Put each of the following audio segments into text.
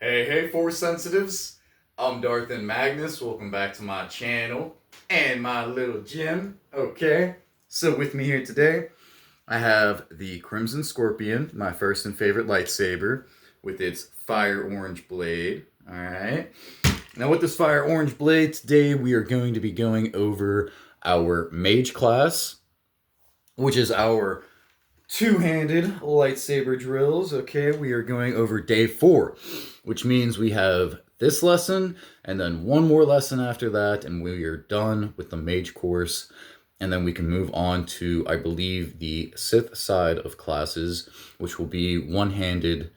Hey, Force Sensitives. I'm Darth and Magnus. Welcome back to my channel and my little Djem. Okay, so with me here today, I have the Crimson Scorpion, my first and favorite lightsaber, with its fire orange blade. Alright. Now, with this fire orange blade, today we are going to be going over our Mage class, which is our two-handed lightsaber drills. Okay, we are going over day 4, which means we have this lesson and then one more lesson after that, and we are done with the Mage course. And then we can move on to, I believe, the Sith side of classes, which will be one-handed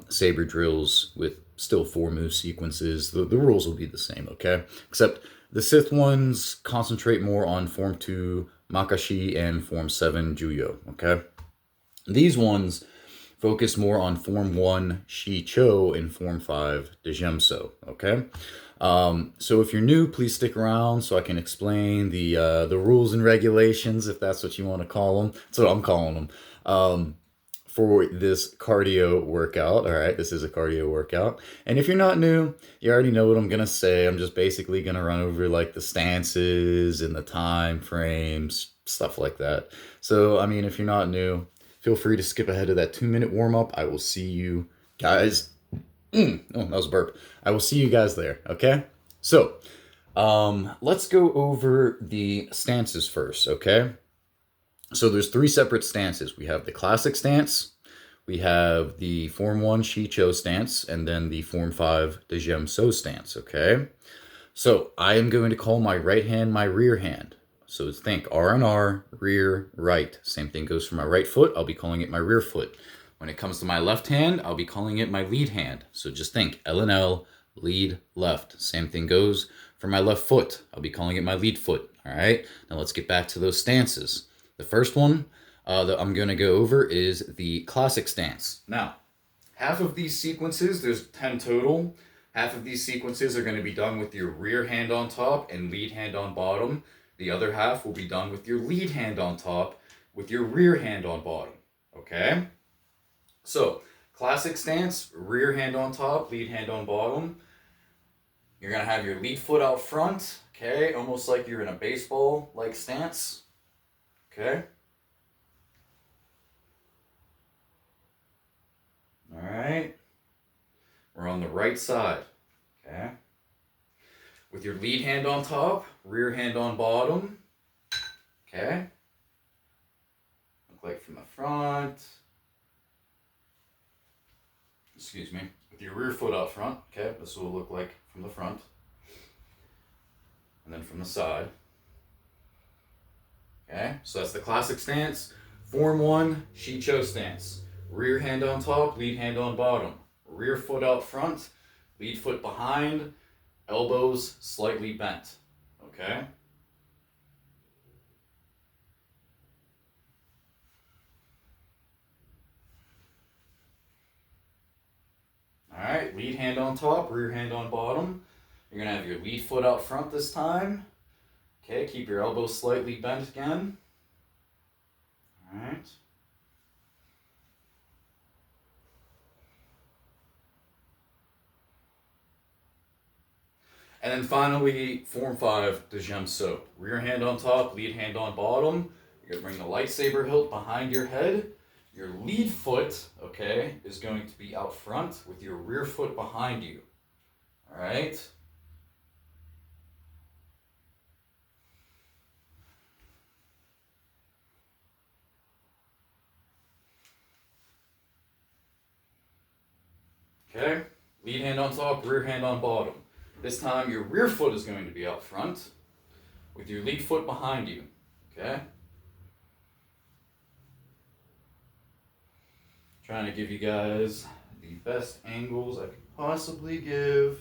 saber drills with still 4 move sequences. The rules will be the same, okay? Except the Sith ones concentrate more on Form 2 Makashi and Form 7 Juyo, okay? These ones focus more on Form 1 Shii-Cho and Form 5 Djem, okay? So if you're new, please stick around so I can explain the rules and regulations, if that's what you want to call them. That's what I'm calling them. For this cardio workout, all right? This is a cardio workout. And if you're not new, you already know what I'm going to say. I'm just basically going to run over like the stances and the time frames, stuff like that. So, I mean, if you're not new, feel free to skip ahead to that 2-minute warm-up. I will see you guys. Oh, that was a burp. I will see you guys there, okay? So, let's go over the stances first, okay? So there's 3 separate stances. We have the classic stance, we have the Form 1 Shii-Cho stance, and then the Form 5 Djem stance, okay? So I am going to call my right hand my rear hand. So think R and R, rear, right. Same thing goes for my right foot. I'll be calling it my rear foot. When it comes to my left hand, I'll be calling it my lead hand. So just think L and L, lead, left. Same thing goes for my left foot. I'll be calling it my lead foot, all right? Now let's get back to those stances. The first one that I'm going to go over is the classic stance. Now, half of these sequences, there's 10 total. Half of these sequences are going to be done with your rear hand on top and lead hand on bottom. The other half will be done with your lead hand on top with your rear hand on bottom. Okay? So, classic stance, rear hand on top, lead hand on bottom. You're going to have your lead foot out front, okay? Almost like you're in a baseball-like stance. Okay. All right. We're on the right side. Okay. With your lead hand on top, rear hand on bottom. Okay. Look like from the front. Excuse me. With your rear foot out front. Okay. This will look like from the front. And then from the side. Okay, so that's the classic stance. Form 1, Shii-Cho stance. Rear hand on top, lead hand on bottom. Rear foot out front, lead foot behind, elbows slightly bent. Okay? Alright, lead hand on top, rear hand on bottom. You're going to have your lead foot out front this time. Okay, keep your elbows slightly bent again. All right. And then finally, Form 5, Djem. Rear hand on top, lead hand on bottom. You're going to bring the lightsaber hilt behind your head. Your lead foot, okay, is going to be out front with your rear foot behind you. All right. Okay, lead hand on top, rear hand on bottom. This time your rear foot is going to be out front with your lead foot behind you. Okay? Trying to give you guys the best angles I could possibly give.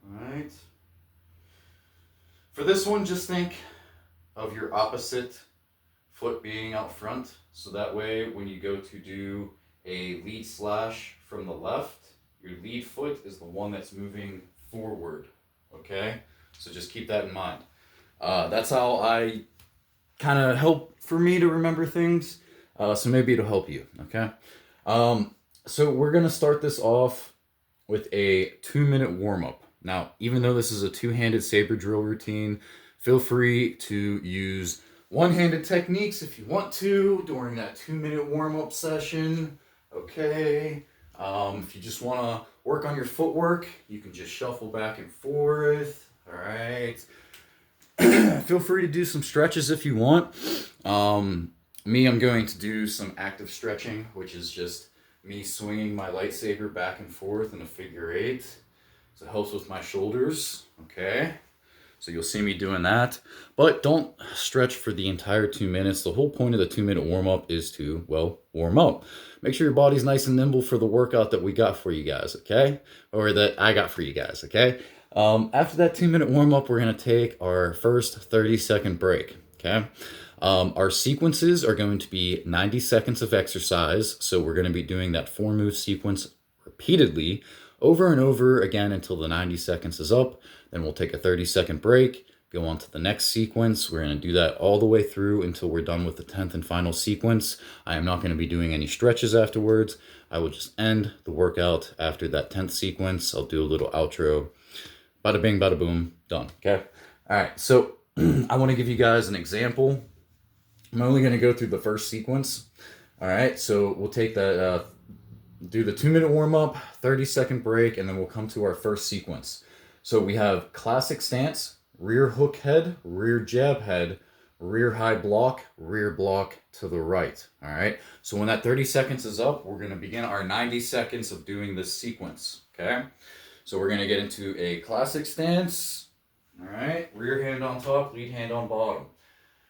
Alright. For this one, just think of your opposite foot being out front. So that way when you go to do a lead slash from the left, your lead foot is the one that's moving forward, okay? So just keep that in mind. That's how I kind of help for me to remember things. So maybe it'll help you, okay? So we're going to start this off with a 2-minute warm-up. Now, even though this is a two-handed saber drill routine, feel free to use one-handed techniques if you want to during that 2-minute warm-up session. Okay. If you just want to work on your footwork, you can just shuffle back and forth. All right. Feel free to do some stretches if you want. Me, I'm going to do some active stretching, which is just me swinging my lightsaber back and forth in a figure 8. So it helps with my shoulders. Okay. So you'll see me doing that. But don't stretch for the entire 2 minutes. The whole point of the 2-minute warm-up is to, well, warm up. Make sure your body's nice and nimble for the workout that we got for you guys, okay? Or that I got for you guys, okay? After that 2-minute warm-up, we're going to take our first 30-second break, okay? Our sequences are going to be 90 seconds of exercise. So we're going to be doing that 4-move sequence repeatedly over and over again until the 90 seconds is up. Then we'll take a 30-second break, go on to the next sequence. We're going to do that all the way through until we're done with the 10th and final sequence. I am not going to be doing any stretches afterwards. I will just end the workout after that 10th sequence. I'll do a little outro. Bada bing, bada boom, done. Okay. All right. So I want to give you guys an example. I'm only going to go through the first sequence. All right. So we'll take that, do the 2-minute warm up, 30-second break, and then we'll come to our first sequence. So we have classic stance, rear hook head, rear jab head, rear high block, rear block to the right. All right. So when that 30 seconds is up, we're going to begin our 90 seconds of doing this sequence. Okay. So we're going to get into a classic stance. All right. Rear hand on top, lead hand on bottom.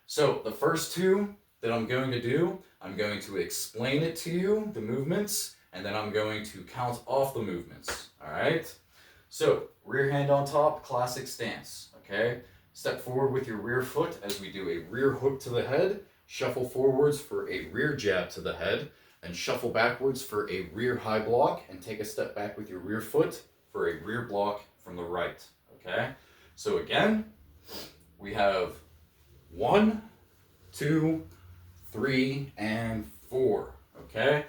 So the first two that I'm going to do, I'm going to explain it to you, the movements, and then I'm going to count off the movements. All right. So rear hand on top, classic stance. Okay. Step forward with your rear foot as we do a rear hook to the head, shuffle forwards for a rear jab to the head, then shuffle backwards for a rear high block, and take a step back with your rear foot for a rear block from the right. Okay. So again, we have 1, 2, 3, and 4. Okay.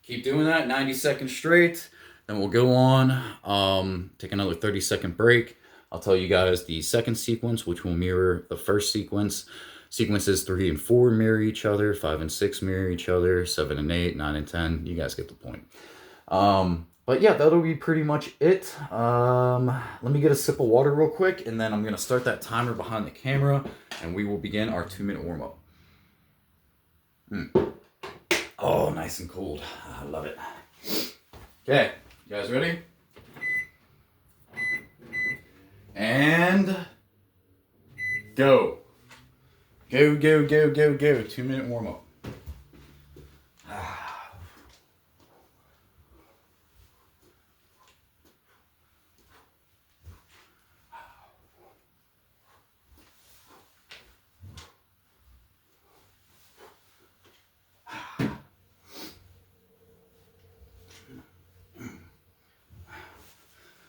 Keep doing that 90 seconds straight. Then we'll go on, take another 30-second break. I'll tell you guys the second sequence, which will mirror the first sequence. Sequences 3 and 4 mirror each other. 5 and 6 mirror each other. 7 and 8, 9 and 10. You guys get the point. But yeah, that'll be pretty much it. Let me get a sip of water real quick, and then I'm going to start that timer behind the camera, and we will begin our 2-minute warm-up. Oh, nice and cold. I love it. Okay, you guys ready? And go. Go, go, go, go, go. 2-minute warm-up.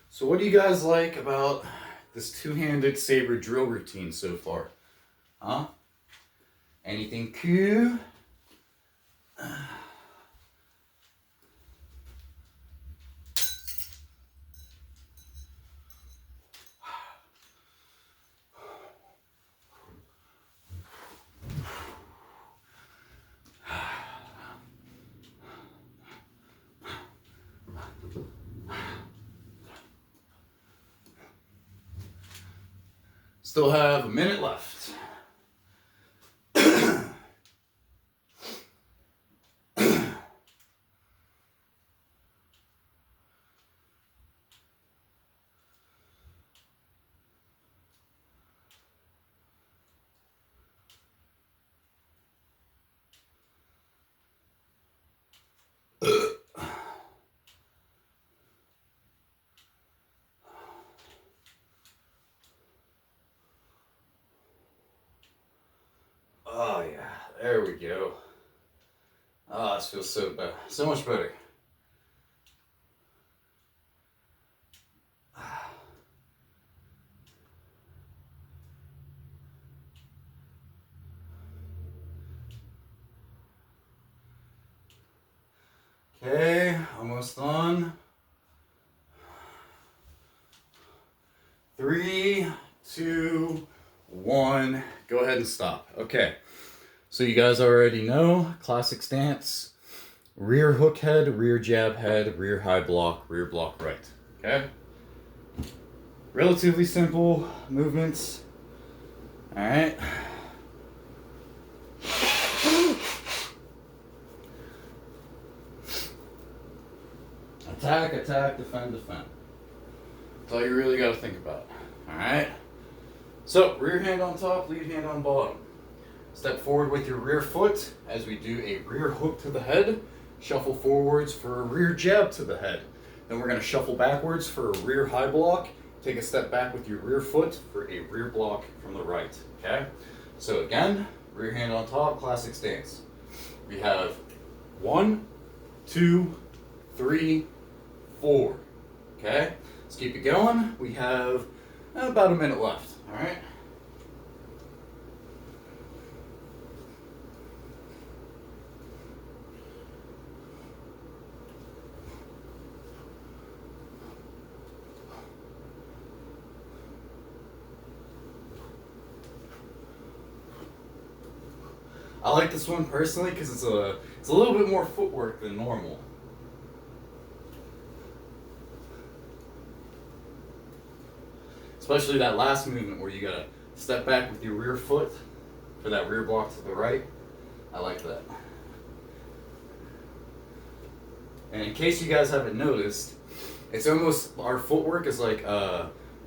So what do you guys like about this two-handed saber drill routine so far? Huh? Anything cool? Still have a minute left. Oh yeah, there we go. Oh, this feels so better, so much better. Okay, almost done. 3, 2, 1. Go ahead and stop. Okay. So you guys already know, classic stance, rear hook head, rear jab head, rear high block, rear block right. Okay? Relatively simple movements. All right. Attack, attack, defend, defend. That's all you really got to think about. All right. So rear hand on top, lead hand on bottom. Step forward with your rear foot as we do a rear hook to the head. Shuffle forwards for a rear jab to the head. Then we're going to shuffle backwards for a rear high block. Take a step back with your rear foot for a rear block from the right. Okay? So again, rear hand on top, classic stance. We have 1, 2, 3, 4. Okay? Let's keep it going. We have about a minute left. All right? I like this one personally because it's a little bit more footwork than normal. Especially that last movement where you gotta step back with your rear foot for that rear block to the right. I like that. And in case you guys haven't noticed, it's almost, our footwork is like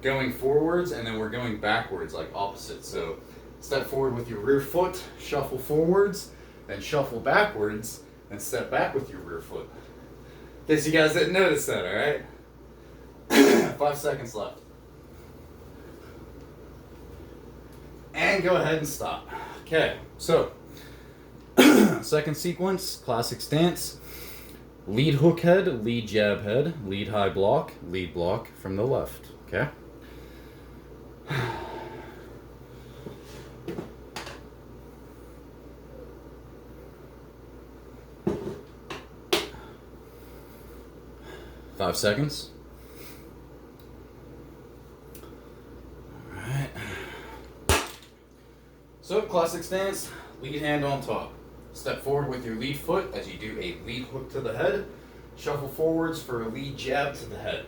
going forwards and then we're going backwards, like opposite. So step forward with your rear foot, shuffle forwards, then shuffle backwards, and step back with your rear foot. In case you guys didn't notice that, alright? 5 seconds left. And go ahead and stop. Okay, so second sequence, classic stance. Lead hook head, lead jab head, lead high block, lead block from the left. Okay? 5 seconds. Alright. So, classic stance, lead hand on top. Step forward with your lead foot as you do a lead hook to the head. Shuffle forwards for a lead jab to the head.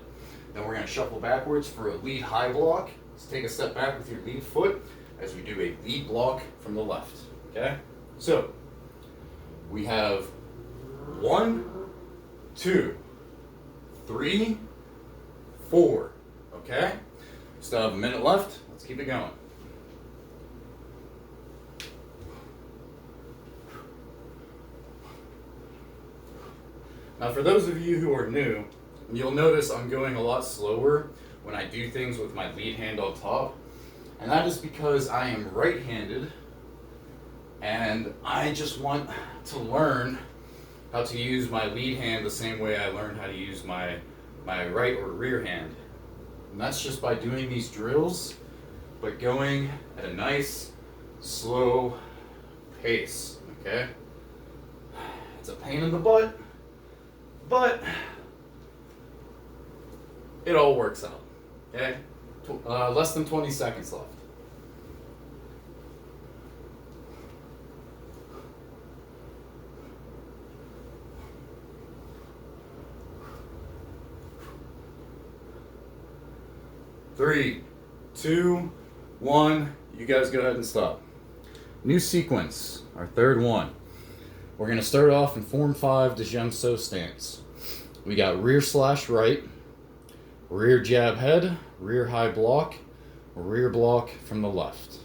Then we're going to shuffle backwards for a lead high block. Let's take a step back with your lead foot as we do a lead block from the left. Okay? So, we have 1, 2, 3, 4. Okay? Still have a minute left. Let's keep it going. Now for those of you who are new, you'll notice I'm going a lot slower when I do things with my lead hand on top. And that is because I am right-handed and I just want to learn how to use my lead hand the same way I learned how to use my right or rear hand. And that's just by doing these drills, but going at a nice, slow pace, okay? It's a pain in the butt, but it all works out, okay? Less than 20 seconds left. Three, 2, 1, you guys go ahead and stop. New sequence, our third one. We're going to start off in Form 5 Djem So stance. We got rear slash right, rear jab head, rear high block, rear block from the left.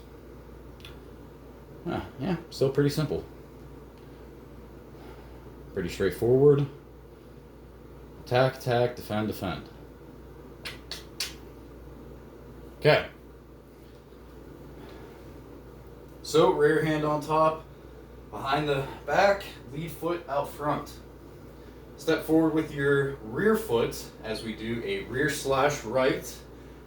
Yeah, still pretty simple. Pretty straightforward. Attack, attack, defend, defend. Okay. So rear hand on top, behind the back, lead foot out front. Step forward with your rear foot as we do a rear slash right.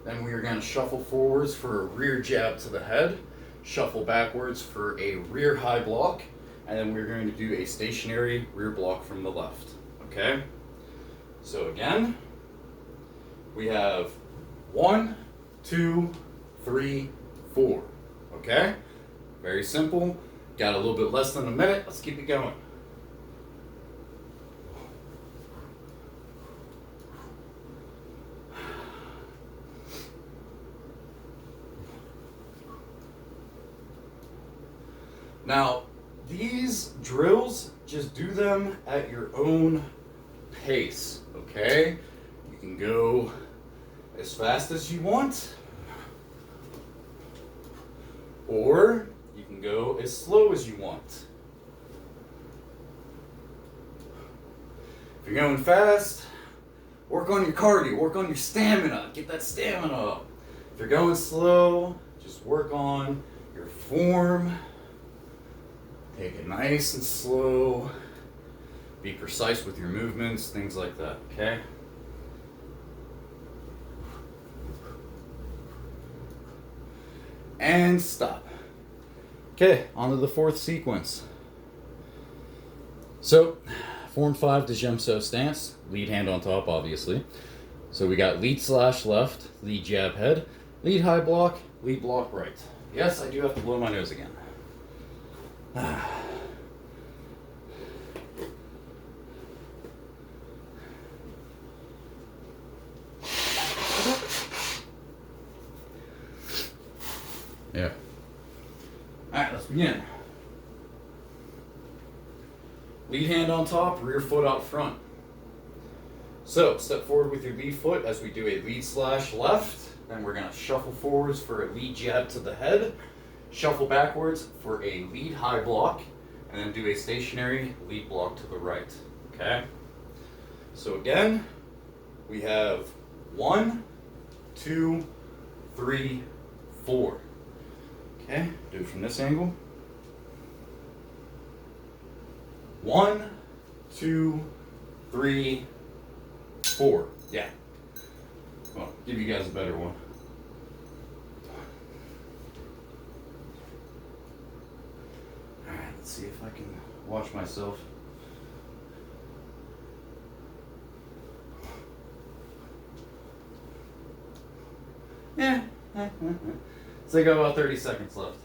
Then we are going to shuffle forwards for a rear jab to the head, shuffle backwards for a rear high block, and then we're going to do a stationary rear block from the left. Okay? So again, we have 1, 2, 3, 4. Okay? Very simple. Got a little bit less than a minute. Let's keep it going. Now, these drills, just do them at your own pace, okay? You can go as fast as you want, or you can go as slow as you want. If you're going fast, work on your cardio, work on your stamina, get that stamina up. If you're going slow, just work on your form. Take it nice and slow. Be precise with your movements, things like that, okay? And stop. Okay, on to the fourth sequence. So, Form 5 Djem stance, lead hand on top, obviously. So we got lead slash left, lead jab head, lead high block, lead block right. Yes, I do have to blow my nose again. Yeah. Alright, let's begin. Lead hand on top, rear foot out front. So, step forward with your lead foot as we do a lead slash left. Then we're going to shuffle forwards for a lead jab to the head. Shuffle backwards for a lead high block, and then do a stationary lead block to the right. Okay? So again, we have 1, 2, 3, 4. Okay, do it from this angle. 1, 2, 3, 4. Yeah. Well, give you guys a better one. Let's see if I can watch myself. Yeah. So I got about 30 seconds left.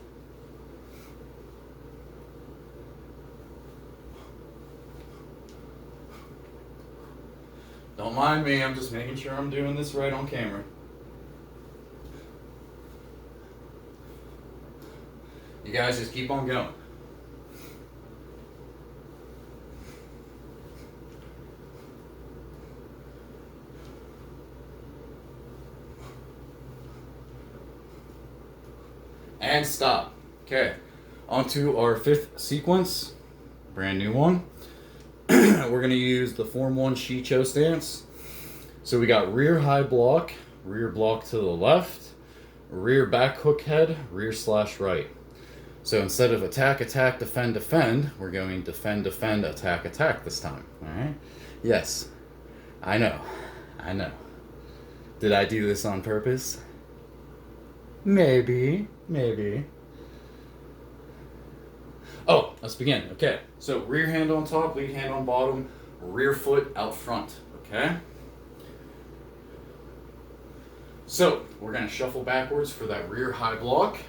Don't mind me, I'm just making sure I'm doing this right on camera. You guys just keep on going. And stop. Okay, on to our fifth sequence, brand new one. We're going to use the Form 1 Shii-Cho stance. So we got rear high block, rear block to the left, rear back hook head, rear slash right. So instead of attack, attack, defend, defend, we're going defend, defend, attack, attack this time. All right? Yes, I know. Did I do this on purpose? Maybe. Oh, let's begin. Okay, so rear hand on top, lead hand on bottom, rear foot out front. Okay? So, we're going to shuffle backwards for that rear high block.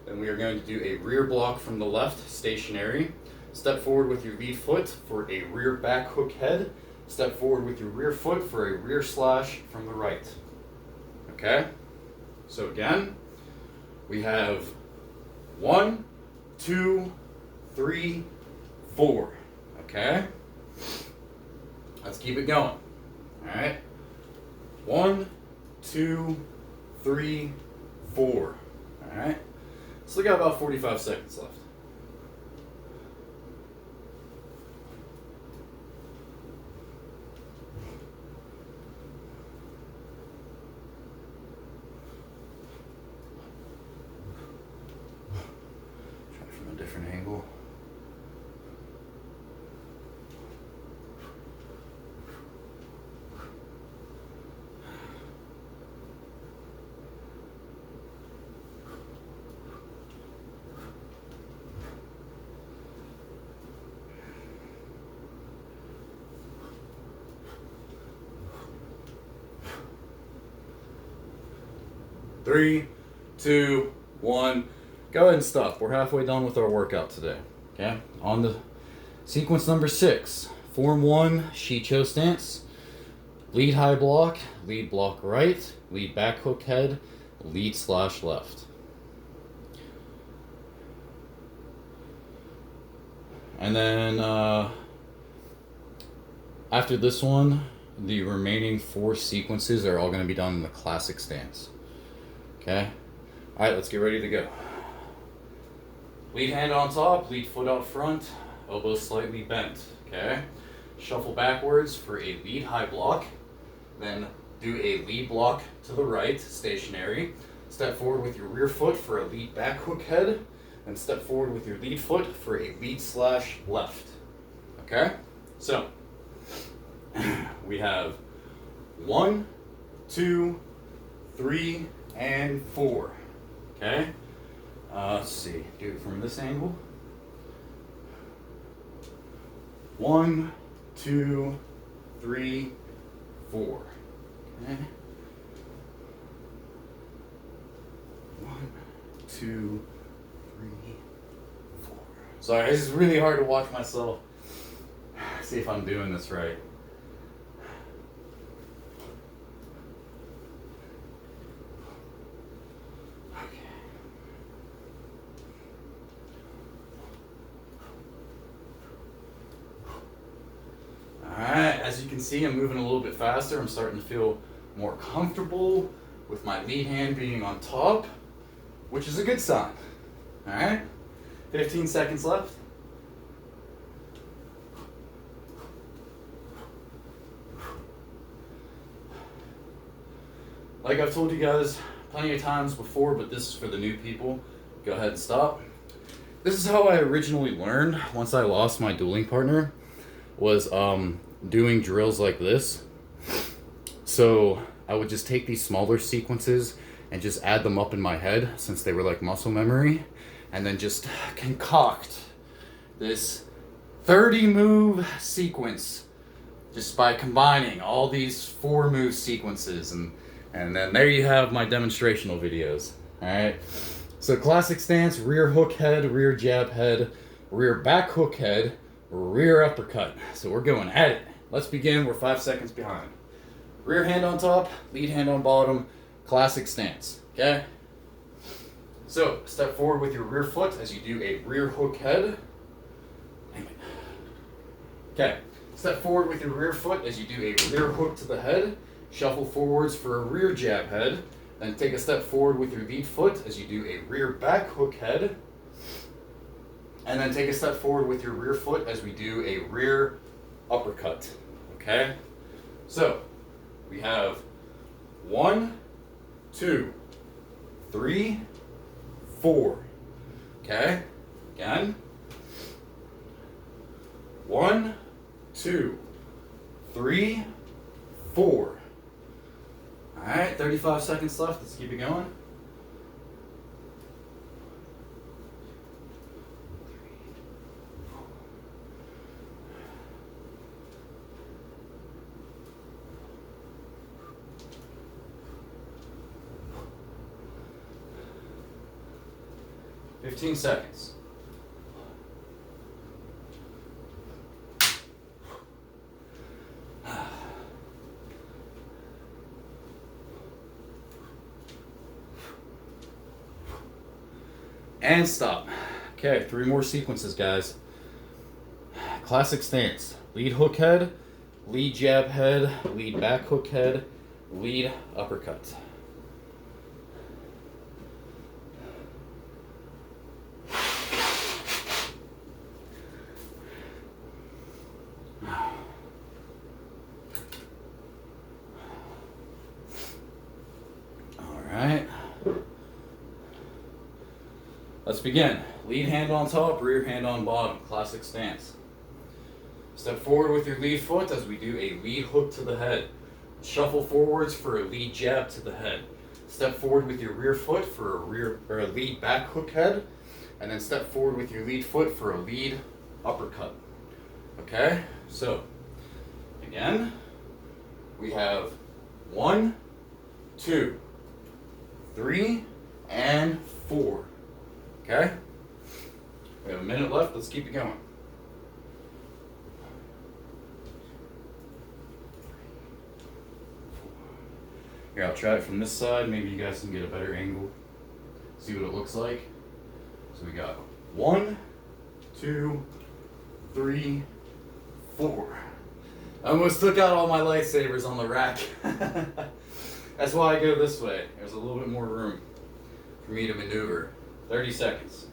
Then we are going to do a rear block from the left, stationary. Step forward with your lead foot for a rear back hook head. Step forward with your rear foot for a rear slash from the right. Okay? So again, we have 1, 2, 3, 4. Okay? Let's keep it going. Alright? 1, 2, 3, 4. Alright? So we got about 45 seconds left. Try from a different angle. 3, 2, 1. Go ahead and stop. We're halfway done with our workout today. Okay? On the sequence number 6. Form 1, Shii-Cho stance. Lead high block, lead block right, lead back hook head, lead slash left. And then after this one, the remaining 4 sequences are all going to be done in the classic stance. Okay? Alright, let's get ready to go. Lead hand on top, lead foot out front, elbows slightly bent. Okay? Shuffle backwards for a lead high block. Then do a lead block to the right, stationary. Step forward with your rear foot for a lead back hook head. And step forward with your lead foot for a lead slash left. Okay? So, we have 1, 2, 3, and 4. Okay? Let's see. Do it from this angle. 1, 2, 3, 4. Okay? 1, 2, 3, 4. Sorry, this is really hard to watch myself. See if I'm doing this right. Alright, as you can see, I'm moving a little bit faster. I'm starting to feel more comfortable with my lead hand being on top, which is a good sign. Alright, 15 seconds left. Like I've told you guys plenty of times before, but this is for the new people. Go ahead and stop. This is how I originally learned once I lost my dueling partner, was doing drills like this. So I would just take these smaller sequences and just add them up in my head, since they were like muscle memory, and then just concoct this 30 move sequence just by combining all these 4 move sequences, and then there you have my demonstrational videos. Alright, so classic stance: rear hook head, rear jab head, rear back hook head, rear uppercut. So we're going at it. Let's begin. We're 5 seconds behind. Rear hand on top, lead hand on bottom, classic stance. Okay? So step forward with your rear foot as you do a rear hook head. Okay. Step forward with your rear foot as you do a rear hook to the head. Shuffle forwards for a rear jab head. Then take a step forward with your lead foot as you do a rear back hook head. And then take a step forward with your rear foot as we do a rear uppercut. Okay? So, we have 1, 2, 3, 4. Okay? Again. 1, 2, 3, 4. Alright, 35 seconds left. Let's keep it going. 15 seconds. And stop. Okay, 3 more sequences, guys. Classic stance: lead hook head, lead jab head, lead back hook head, lead uppercut. Alright. Let's begin. Lead hand on top, rear hand on bottom. Classic stance. Step forward with your lead foot as we do a lead hook to the head. Shuffle forwards for a lead jab to the head. Step forward with your rear foot for a lead back hook head, and then step forward with your lead foot for a lead uppercut. Okay? So, again, we have 1, 2, 3, and 4. Okay? We have a minute left. Let's keep it going. Here, I'll try it from this side. Maybe you guys can get a better angle. See what it looks like. So we got 1, 2, 3, 4. I almost took out all my lightsabers on the rack. That's why I go this way. There's a little bit more room for me to maneuver. 30 seconds.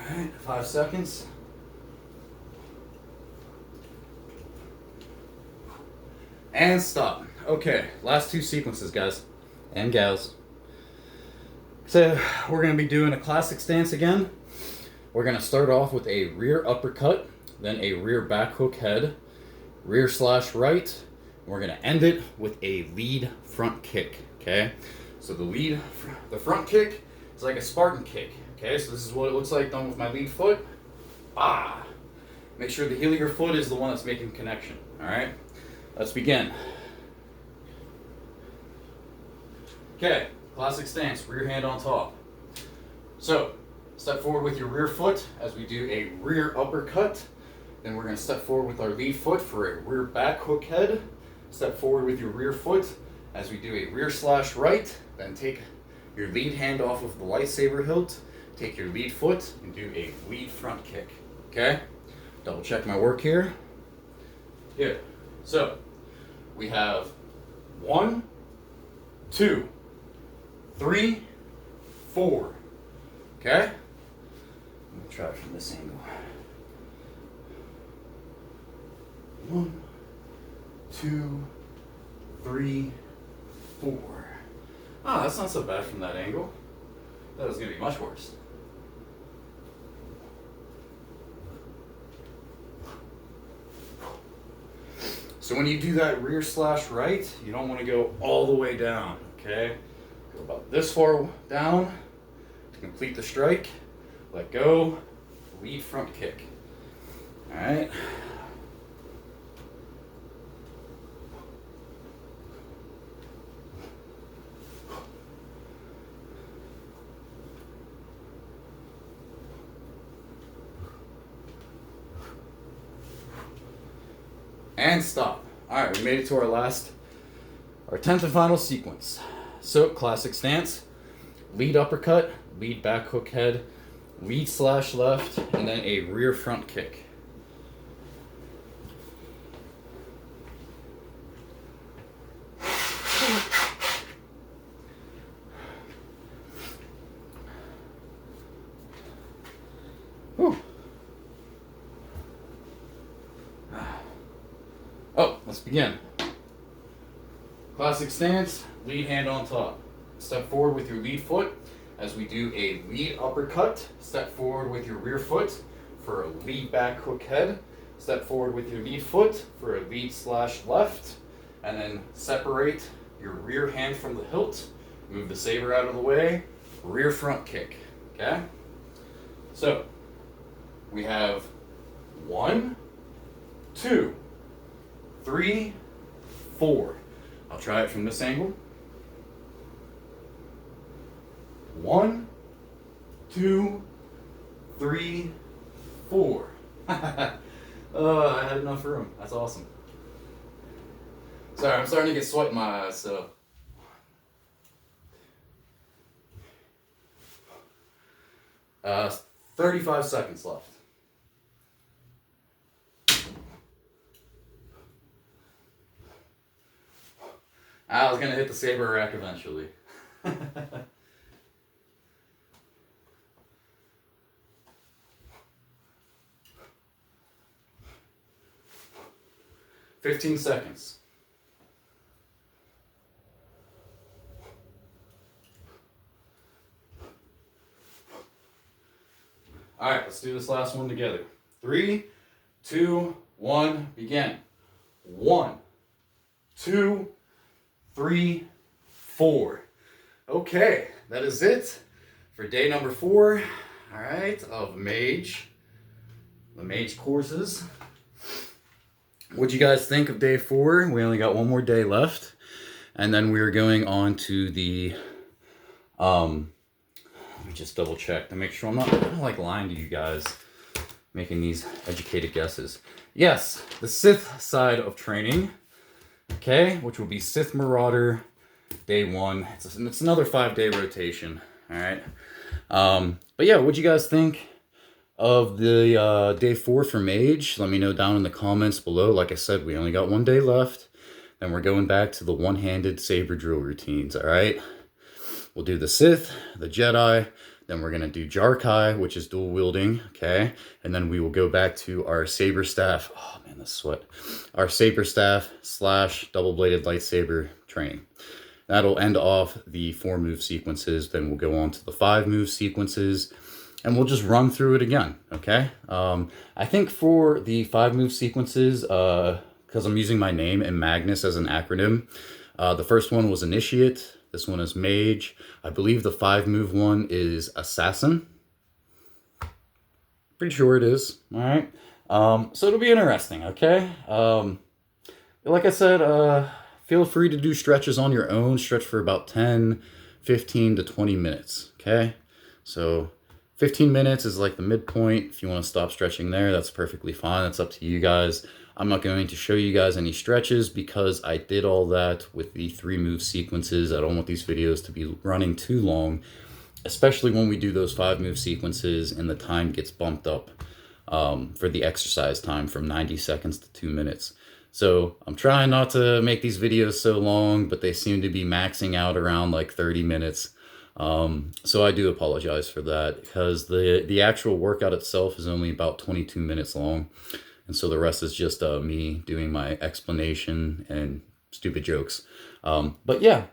All right, 5 seconds. And stop. Okay, last 2 sequences, guys and gals. So we're going to be doing a classic stance again. We're going to start off with a rear uppercut, then a rear back hook head, rear slash right. We're going to end it with a lead front kick. Okay, so the front kick is like a Spartan kick. Okay, so this is what it looks like done with my lead foot. Ah, make sure the heel of your foot is the one that's making connection. All right. Let's begin. Okay, classic stance, rear hand on top. So, step forward with your rear foot as we do a rear uppercut. Then we're going to step forward with our lead foot for a rear back hook head. Step forward with your rear foot as we do a rear slash right. Then take your lead hand off of the lightsaber hilt. Take your lead foot and do a lead front kick. Okay? Double check my work here. Good. So, we have 1, 2, 3, 4. Okay? I'm going to try it from this angle. 1, 2, 3, 4. Ah, that's not so bad from that angle. That was going to be much worse. So when you do that rear slash right, you don't want to go all the way down, okay? Go about this far down to complete the strike. Let go, lead front kick. All right. And stop. All right, we made it to our 10th and final sequence. So, classic stance, lead uppercut, lead back hook head, lead slash left, and then a rear front kick. Whew. Oh, let's begin. Classic stance, lead hand on top. Step forward with your lead foot as we do a lead uppercut. Step forward with your rear foot for a lead back hook head. Step forward with your lead foot for a lead slash left. And then separate your rear hand from the hilt. Move the saber out of the way. Rear front kick. Okay? So, we have 1, 2, 3, 4. I'll try it from this angle. 1, 2, 3, 4. I had enough room. That's awesome. Sorry, I'm starting to get sweat in my eyes, so. Uh, 35 seconds left. I was gonna hit the saber rack eventually. 15 seconds. All right, let's do this last one together. 3, 2, 1, begin. 1, 2, 3, 4. Okay, that is it for day number 4, all right, of Mage, the Mage courses. What'd you guys think of day 4? We only got one more day left, and then we're going on to the, let me just double check to make sure I'm not like lying to you guys, making these educated guesses. Yes, the Sith side of training, okay, which will be Sith Marauder day 1. It's another 5-day rotation, all right. But yeah, what'd you guys think of the day 4 for Mage? Let me know down in the comments below. Like I said, we only got one day left, and we're going back to the one-handed saber drill routines, all right. We'll do the Sith, the Jedi, then we're going to do Jarkai, which is dual wielding, okay? And then we will go back to our saber staff. Oh man, the sweat. Our saber staff / double-bladed lightsaber training. That'll end off the 4 move sequences. Then we'll go on to the 5 move sequences, and we'll just run through it again, okay? I think for the 5 move sequences, because I'm using my name, Imagnus, as an acronym, the first one was Initiate. This one is Mage. I believe the 5 move one is Assassin. Pretty sure it is. All right. So it'll be interesting, okay? Like I said, feel free to do stretches on your own. Stretch for about 10, 15 to 20 minutes, okay? So 15 minutes is like the midpoint. If you want to stop stretching there, that's perfectly fine. That's up to you guys. I'm not going to show you guys any stretches because I did all that with the 3 move sequences. I don't want these videos to be running too long, especially when we do those 5 move sequences and the time gets bumped up for the exercise time from 90 seconds to 2 minutes. So I'm trying not to make these videos so long, but they seem to be maxing out around like 30 minutes. So I do apologize for that, because the actual workout itself is only about 22 minutes long. And so the rest is just me doing my explanation and stupid jokes. But yeah,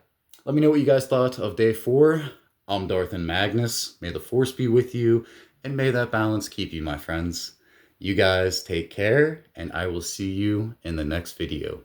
let me know what you guys thought of day 4. I'm Darth and Magnus. May the Force be with you, and may that balance keep you, my friends. You guys take care, and I will see you in the next video.